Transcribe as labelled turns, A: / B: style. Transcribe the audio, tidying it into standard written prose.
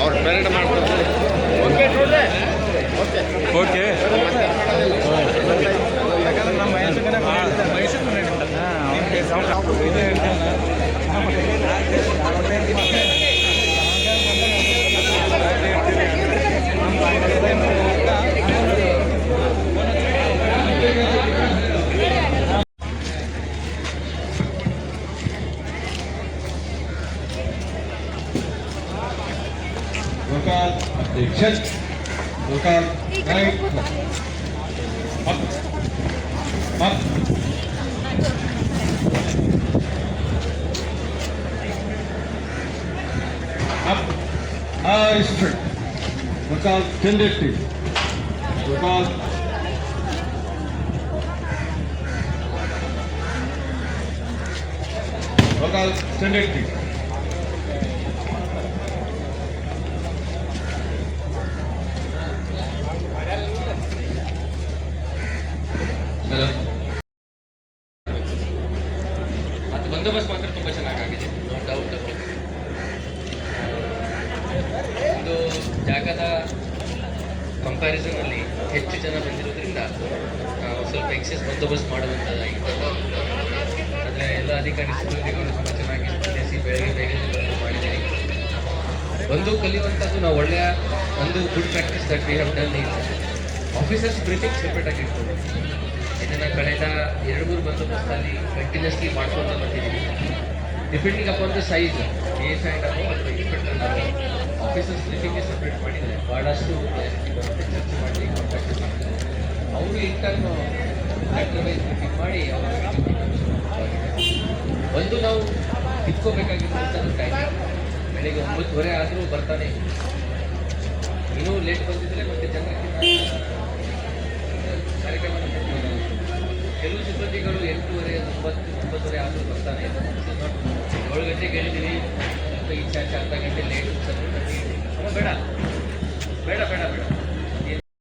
A: ಅವ್ರು ಪೇರೆಂಟ್ ಮಾಡ್ತಾರೆ. Okay okay
B: ಯಾಕಂದ್ರೆ ನಮ್ಮ
C: Attention. Look out. Right. Up. Up. Up. Eyes straight. Look out. Tendency. Look out. Look out. Tendency.
D: ಅದು ಬಂದೋಬಸ್ತ್ ಮಾತ್ರ ತುಂಬ ಚೆನ್ನಾಗಾಗಿದೆ, ನೋ ಡೌಟ್. ಒಂದು ಜಾಗದ ಕಂಪ್ಯಾರಿಸನಲ್ಲಿ ಹೆಚ್ಚು ಜನ ಬಂದಿರೋದ್ರಿಂದ ಸ್ವಲ್ಪ ಎಕ್ಸೆಸ್ ಬಂದೋಬಸ್ತ್ ಮಾಡುವಂಥದ್ದಾಗಿತ್ತು. ಆದರೆ ಎಲ್ಲ ಅಧಿಕಾರಿ ಸಿಬ್ಬಂದಿಗಳು ತುಂಬ ಚೆನ್ನಾಗಿ ಸ್ಪಂದಿಸಿ ಬೆಳಗ್ಗೆ ಬೇಗ ಮಾಡಿದ್ದೀವಿ. ಒಂದು ಕಲಿಯುವಂಥದ್ದು ನಾವು ಒಳ್ಳೆಯ ಒಂದು good practice that we have done is officers briefing separate ಆಗಿರ್ಬೋದು. ಇದನ್ನು ಕಳೆದ 2-3 ಬಂದೋಬಸ್ತಲ್ಲಿ ಕಂಟಿನ್ಯೂಸ್ಲಿ ಮಾಡ್ಕೊಂಡು ಬರ್ತಿದ್ದೀವಿ. ಡಿಪೆಂಡಿಂಗ್ ಅಪಾನ್ ದ ಸೈಜ್, ಏಸ್ ಆ್ಯಂಡ್ ಅಬೋ ಅಥವಾ ಇನ್ಸ್ಪೆಕ್ಟರ್ ಆಫೀಸರ್ಸ್ ಬ್ರೀಫಿಂಗ್ಗೆ ಸಪ್ರೇಟ್ ಮಾಡಿದರೆ ಭಾಳಷ್ಟು ಚರ್ಚೆ ಮಾಡಿ ಪ್ರಾಕ್ಟೀಸ್ ಮಾಡ್ತಾರೆ. ಅವರು ಇಂಟರ್ನ್ ವೈಸ್ ಬ್ರೀಫಿಂಗ್ ಮಾಡಿ ಅವರು ಒಂದು ನಾವು ಇಟ್ಕೋಬೇಕಾಗಿರುವಂಥದ್ದು ಟೈಮಿಂಗ್. ಬೆಳಿಗ್ಗೆ 9:30 ಆದರೂ ಬರ್ತಾನೆ. ಇನ್ನೂ ಲೇಟ್ ಬಂದಿದ್ದರೆ ಮತ್ತೆ ಜನಕ್ಕೆ ಕಾರ್ಯಕ್ರಮ ಕೆಲವು ಸಿಬ್ಬಂದಿಗಳು 8:30, 9:30 ಆದರೂ ಬರ್ತಾನೆ. 7 ಗಂಟೆಗೆ ಹೇಳಿದ್ದೀವಿ, ಈಚೆ ಅರ್ಧ ಗಂಟೆ ಲೇಟ್ ಬೇಡ ಬೇಡ ಬೇಡ ಬೇಡ